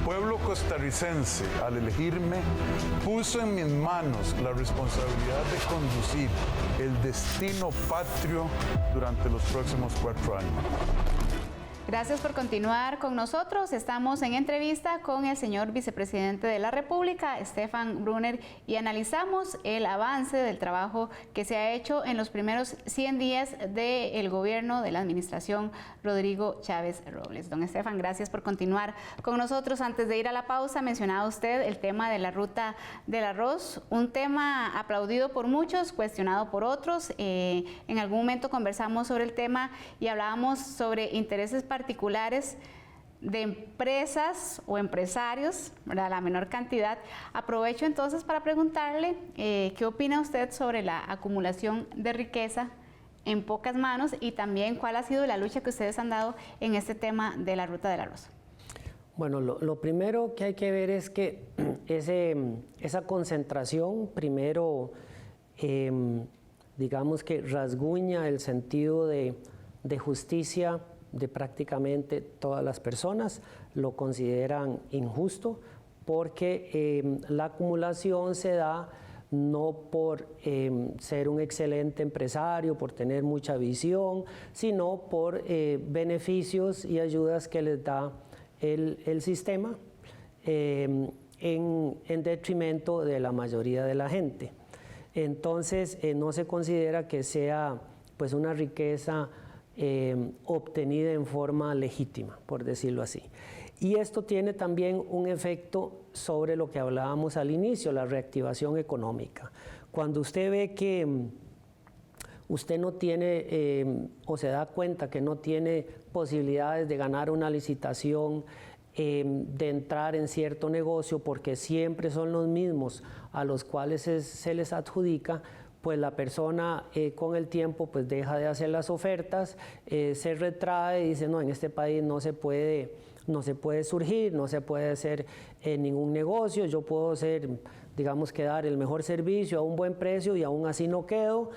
pueblo costarricense, al elegirme, puso en mis manos la responsabilidad de conducir el destino patrio durante los próximos 4 años. Gracias por continuar con nosotros. Estamos en entrevista con el señor vicepresidente de la República, Stefan Brunner, y analizamos el avance del trabajo que se ha hecho en los primeros 100 días del gobierno de la administración Rodrigo Chávez Robles. Don Stefan, gracias por continuar con nosotros. Antes de ir a la pausa, mencionaba usted el tema de la ruta del arroz, un tema aplaudido por muchos, cuestionado por otros. En algún momento conversamos sobre el tema y hablábamos sobre intereses particulares de empresas o empresarios, ¿verdad? La menor cantidad. Aprovecho entonces para preguntarle qué opina usted sobre la acumulación de riqueza en pocas manos y también cuál ha sido la lucha que ustedes han dado en este tema de la ruta del arroz. Bueno, lo primero que hay que ver es que esa concentración primero, digamos que rasguña el sentido de justicia de prácticamente todas las personas, lo consideran injusto porque la acumulación se da no por ser un excelente empresario, por tener mucha visión, sino por beneficios y ayudas que les da el sistema en detrimento de la mayoría de la gente. Entonces no se considera que sea pues una riqueza obtenida en forma legítima, por decirlo así. Y esto tiene también un efecto sobre lo que hablábamos al inicio, la reactivación económica. Cuando usted ve que usted no tiene o se da cuenta que no tiene posibilidades de ganar una licitación, de entrar en cierto negocio porque siempre son los mismos a los cuales se les adjudica, pues la persona con el tiempo pues deja de hacer las ofertas, se retrae y dice no, en este país no se puede surgir, no se puede hacer ningún negocio, yo puedo ser, digamos que dar el mejor servicio a un buen precio y aún así no quedo.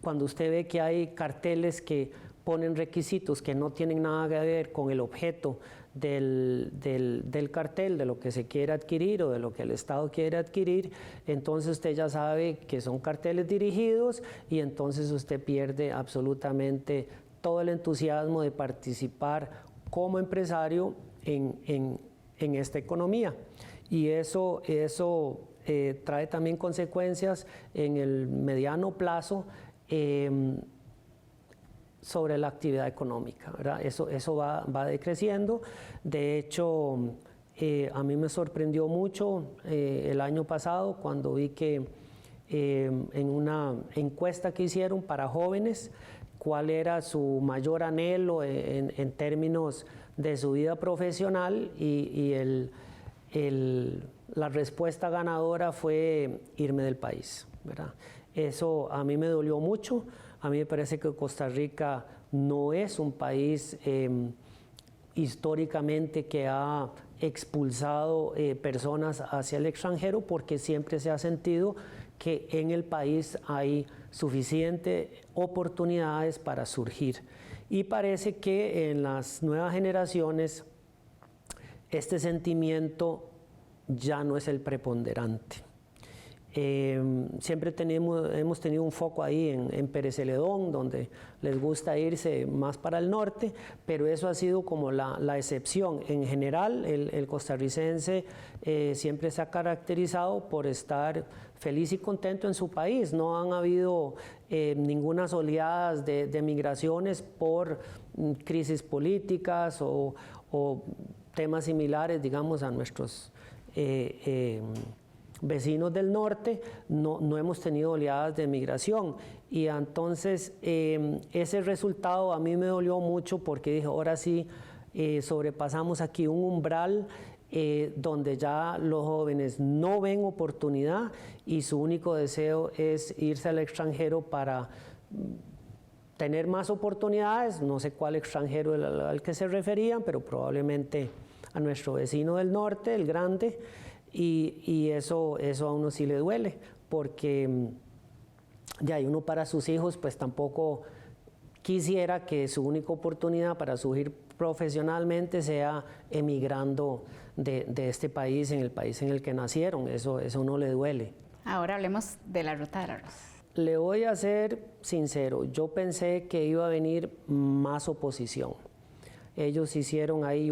Cuando usted ve que hay carteles que ponen requisitos que no tienen nada que ver con el objeto del cartel, de lo que se quiere adquirir o de lo que el Estado quiere adquirir, entonces usted ya sabe que son carteles dirigidos y entonces usted pierde absolutamente todo el entusiasmo de participar como empresario en esta economía. Y eso trae también consecuencias en el mediano plazo sobre la actividad económica, ¿verdad? Eso va decreciendo. De hecho, a mí me sorprendió mucho el año pasado cuando vi que en una encuesta que hicieron para jóvenes, cuál era su mayor anhelo en términos de su vida profesional y la respuesta ganadora fue irme del país, ¿verdad? Eso a mí me dolió mucho. A mí me parece que Costa Rica no es un país históricamente que ha expulsado personas hacia el extranjero, porque siempre se ha sentido que en el país hay suficientes oportunidades para surgir. Y parece que en las nuevas generaciones este sentimiento ya no es el preponderante. Siempre hemos tenido un foco ahí en Pérez Celedón, donde les gusta irse más para el norte, pero eso ha sido como la excepción. En general, el costarricense siempre se ha caracterizado por estar feliz y contento en su país. No han habido ninguna oleadas de migraciones por crisis políticas o temas similares, digamos, a nuestros vecinos del norte. No hemos tenido oleadas de migración, y entonces ese resultado a mí me dolió mucho, porque dije, ahora sí sobrepasamos aquí un umbral donde ya los jóvenes no ven oportunidad y su único deseo es irse al extranjero para tener más oportunidades. No sé cuál extranjero al que se referían, pero probablemente a nuestro vecino del norte, el grande. Y eso a uno sí le duele, porque ya uno para sus hijos pues tampoco quisiera que su única oportunidad para surgir profesionalmente sea emigrando de este país, en el país en el que nacieron. Eso no le duele. Ahora hablemos de la ruta del arroz. Le voy a ser sincero, yo pensé que iba a venir más oposición. Ellos hicieron ahí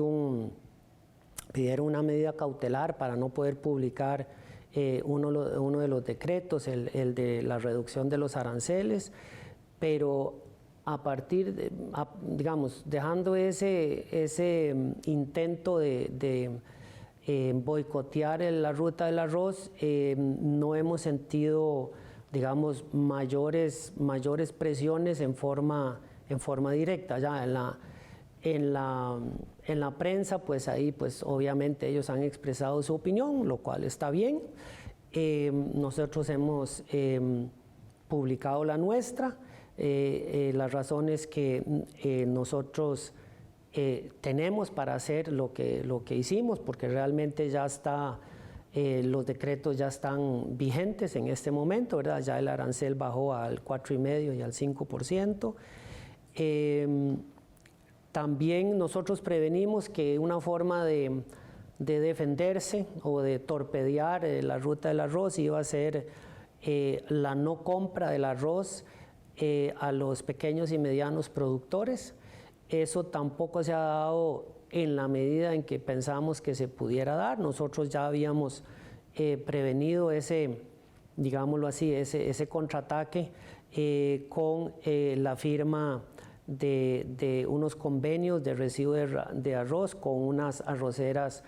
pidieron una medida cautelar para no poder publicar uno de los decretos, el de la reducción de los aranceles, pero a partir de, digamos, dejando ese intento de boicotear la ruta del arroz, no hemos sentido, digamos, mayores presiones en forma directa. Ya en la prensa, pues ahí pues obviamente ellos han expresado su opinión, lo cual está bien. Nosotros hemos publicado la nuestra. Las razones que nosotros tenemos para hacer lo que hicimos, porque realmente ya está, los decretos ya están vigentes en este momento, ¿verdad? Ya el arancel bajó al 4,5% y al 5%. También nosotros prevenimos que una forma de defenderse o de torpedear la ruta del arroz iba a ser la no compra del arroz a los pequeños y medianos productores. Eso tampoco se ha dado en la medida en que pensamos que se pudiera dar. Nosotros ya habíamos prevenido digámoslo así, ese contraataque con la firma de unos convenios de recibo de arroz con unas arroceras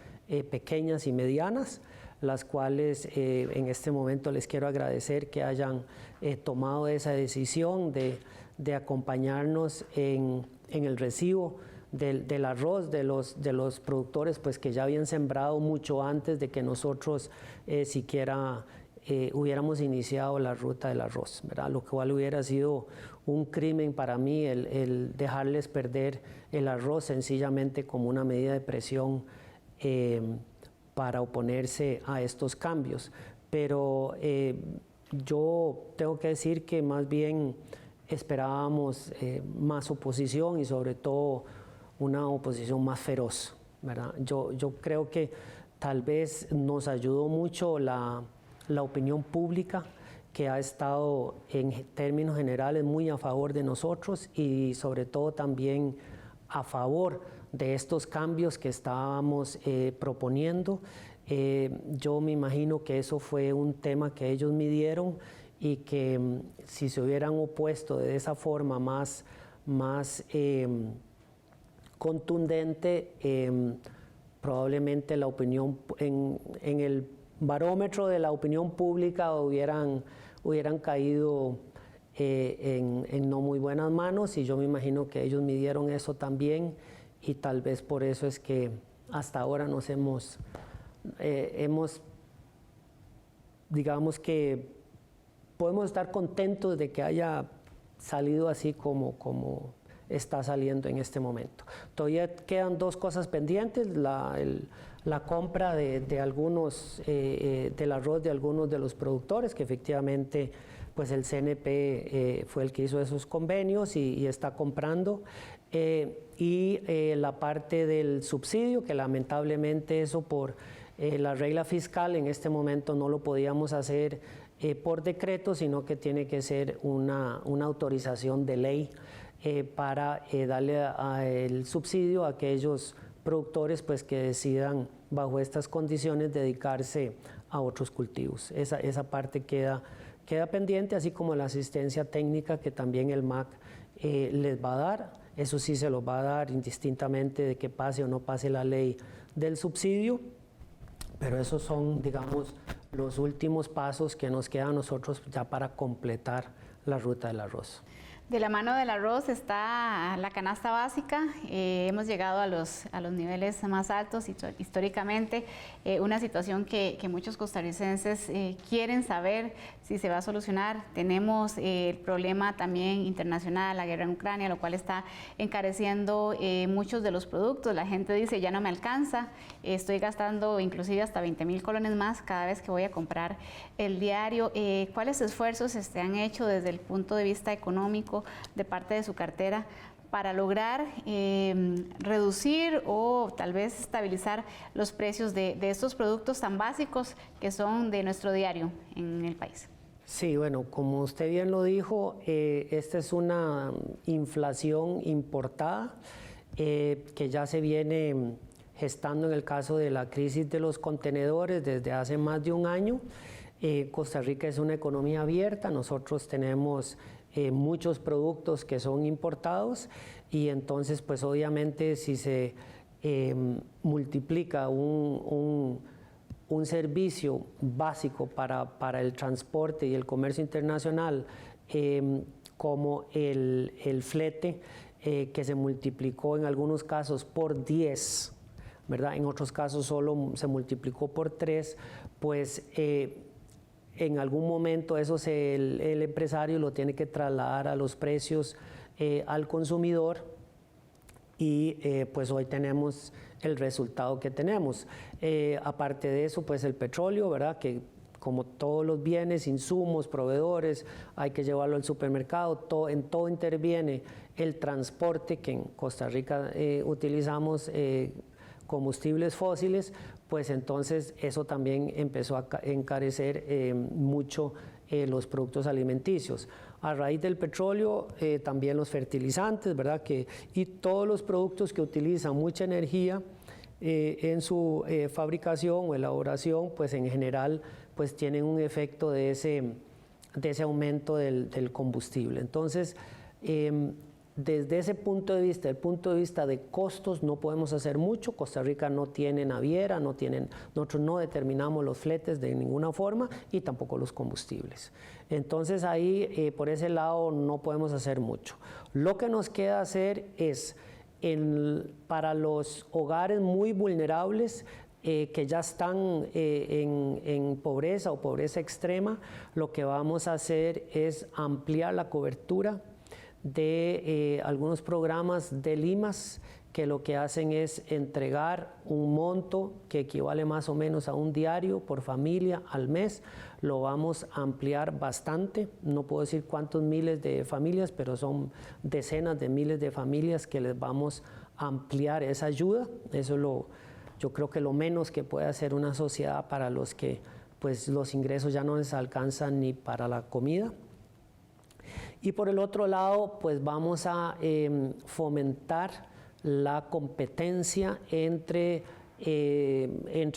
pequeñas y medianas, las cuales en este momento les quiero agradecer que hayan tomado esa decisión de acompañarnos en el recibo del arroz de los productores, pues que ya habían sembrado mucho antes de que nosotros siquiera hubiéramos iniciado la ruta del arroz, ¿verdad? Lo cual hubiera sido un crimen para mí el dejarles perder el arroz sencillamente como una medida de presión para oponerse a estos cambios. Pero yo tengo que decir que más bien esperábamos más oposición y sobre todo una oposición más feroz, ¿verdad? Yo creo que tal vez nos ayudó mucho la opinión pública, que ha estado en términos generales muy a favor de nosotros y sobre todo también a favor de estos cambios que estábamos proponiendo. Yo me imagino que eso fue un tema que ellos midieron y que si se hubieran opuesto de esa forma más contundente, probablemente la opinión en el barómetro de la opinión pública hubieran caído en no muy buenas manos, y yo me imagino que ellos midieron eso también, y tal vez por eso es que hasta ahora nos hemos digamos que podemos estar contentos de que haya salido así como está saliendo en este momento. Todavía quedan dos cosas pendientes: la compra de algunos del arroz de algunos de los productores, que efectivamente pues el CNP fue el que hizo esos convenios y está comprando, y la parte del subsidio, que lamentablemente eso por la regla fiscal en este momento no lo podíamos hacer por decreto, sino que tiene que ser una autorización de ley para darle el subsidio a aquellos productores pues que decidan bajo estas condiciones dedicarse a otros cultivos. Esa parte queda pendiente, así como la asistencia técnica que también el MAC les va a dar. Eso sí se los va a dar indistintamente de que pase o no pase la ley del subsidio, pero esos son, digamos, los últimos pasos que nos quedan a nosotros ya para completar la ruta del arroz. De la mano del arroz está la canasta básica. Hemos llegado a los niveles más altos históricamente, una situación que muchos costarricenses quieren saber si se va a solucionar. Tenemos el problema también internacional, la guerra en Ucrania, lo cual está encareciendo muchos de los productos. La gente dice, ya no me alcanza, estoy gastando inclusive hasta 20,000 colones más cada vez que voy a comprar el diario. ¿Cuáles esfuerzos se han hecho desde el punto de vista económico trabajo de parte de su cartera para lograr reducir o tal vez estabilizar los precios de estos productos tan básicos que son de nuestro diario en el país? Sí, bueno, como usted bien lo dijo, esta es una inflación importada que ya se viene gestando en el caso de la crisis de los contenedores desde hace más de un año. Costa Rica es una economía abierta, nosotros tenemos muchos productos que son importados y entonces pues obviamente si se multiplica un servicio básico para el transporte y el comercio internacional como el flete, que se multiplicó en algunos casos por 10, ¿verdad? En otros casos solo se multiplicó por 3, pues en algún momento eso el empresario lo tiene que trasladar a los precios al consumidor y pues hoy tenemos el resultado que tenemos. Aparte de eso, pues el petróleo, ¿verdad? Que como todos los bienes, insumos, proveedores, hay que llevarlo al supermercado, en todo interviene el transporte, que en Costa Rica utilizamos combustibles fósiles, pues entonces eso también empezó a encarecer mucho los productos alimenticios. A raíz del petróleo, también los fertilizantes, ¿verdad? Y todos los productos que utilizan mucha energía en su fabricación o elaboración, pues en general pues tienen un efecto de ese aumento del combustible. Entonces, desde ese punto de vista, el punto de vista de costos, no podemos hacer mucho. Costa Rica no tiene naviera, nosotros no determinamos los fletes de ninguna forma y tampoco los combustibles. Entonces ahí, por ese lado, no podemos hacer mucho. Lo que nos queda hacer es, para los hogares muy vulnerables, que ya están en pobreza o pobreza extrema, lo que vamos a hacer es ampliar la cobertura de algunos programas de Limas, que lo que hacen es entregar un monto que equivale más o menos a un diario por familia al mes. Lo vamos a ampliar bastante, no puedo decir cuántos miles de familias, pero son decenas de miles de familias que les vamos a ampliar esa ayuda. Eso yo creo que lo menos que puede hacer una sociedad para los que pues los ingresos ya no les alcanzan ni para la comida. Y por el otro lado, pues vamos a fomentar la competencia entre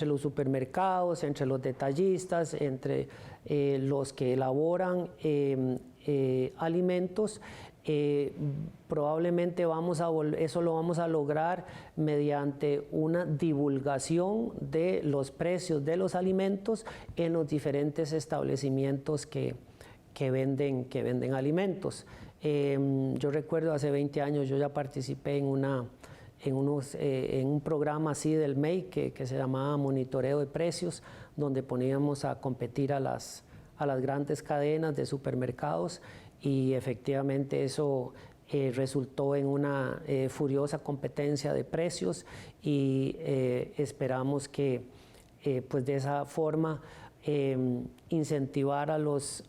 los supermercados, entre los detallistas, entre los que elaboran alimentos. Probablemente eso lo vamos a lograr mediante una divulgación de los precios de los alimentos en los diferentes establecimientos que venden alimentos. Yo recuerdo hace 20 años yo ya participé en un programa así del MEI que se llamaba Monitoreo de Precios, donde poníamos a competir a las grandes cadenas de supermercados y efectivamente eso resultó en una furiosa competencia de precios y esperamos que pues de esa forma incentivar a los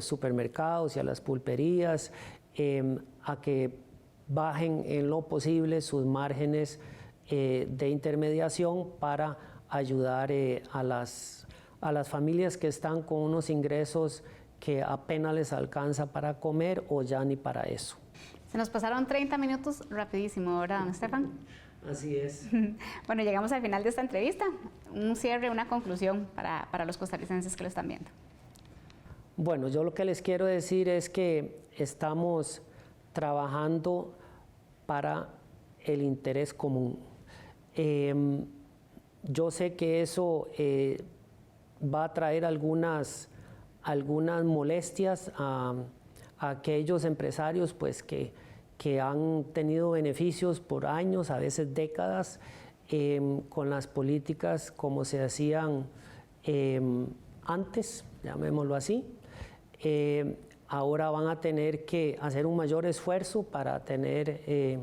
supermercados y a las pulperías a que bajen en lo posible sus márgenes de intermediación para ayudar a las familias que están con unos ingresos que apenas les alcanza para comer o ya ni para eso. Se nos pasaron 30 minutos rapidísimo, ¿verdad, don Estefan? Así es. Bueno, llegamos al final de esta entrevista. Un cierre, una conclusión para los costarricenses que lo están viendo. Bueno, yo lo que les quiero decir es que estamos trabajando para el interés común. Yo sé que eso va a traer algunas molestias a aquellos empresarios pues, que han tenido beneficios por años, a veces décadas, con las políticas como se hacían antes, llamémoslo así. Ahora van a tener que hacer un mayor esfuerzo para tener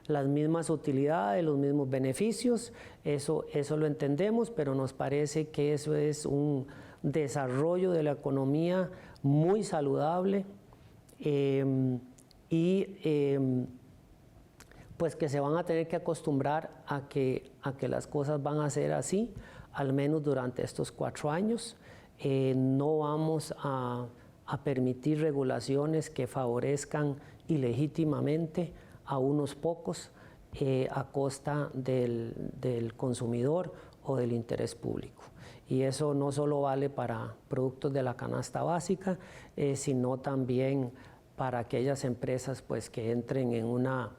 las mismas utilidades, los mismos beneficios. Eso lo entendemos, pero nos parece que eso es un desarrollo de la economía muy saludable y pues que se van a tener que acostumbrar a que las cosas van a ser así, al menos durante estos 4 años. No vamos a permitir regulaciones que favorezcan ilegítimamente a unos pocos a costa del consumidor o del interés público. Y eso no solo vale para productos de la canasta básica, sino también para aquellas empresas pues, que entren en una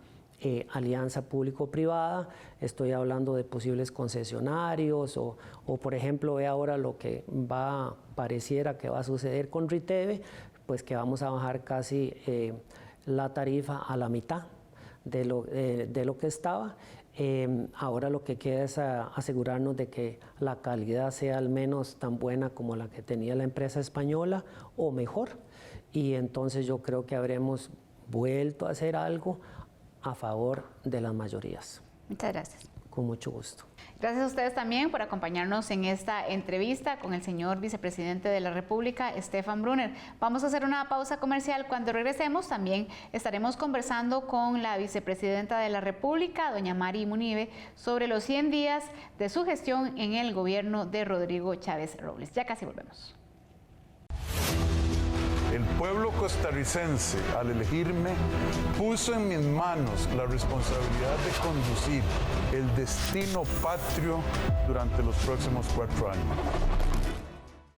alianza público-privada. Estoy hablando de posibles concesionarios o por ejemplo, ve ahora lo que pareciera que va a suceder con Riteve, pues que vamos a bajar casi la tarifa a la mitad de lo que estaba. Ahora lo que queda es asegurarnos de que la calidad sea al menos tan buena como la que tenía la empresa española o mejor. Y entonces yo creo que habremos vuelto a hacer algo a favor de las mayorías. Muchas gracias. Con mucho gusto. Gracias a ustedes también por acompañarnos en esta entrevista con el señor vicepresidente de la República, Stefan Brunner. Vamos a hacer una pausa comercial. Cuando regresemos también estaremos conversando con la vicepresidenta de la República, doña Mari Munive, sobre los 100 días de su gestión en el gobierno de Rodrigo Chávez Robles. Ya casi volvemos. El pueblo costarricense, al elegirme, puso en mis manos la responsabilidad de conducir el destino patrio durante los próximos 4 años.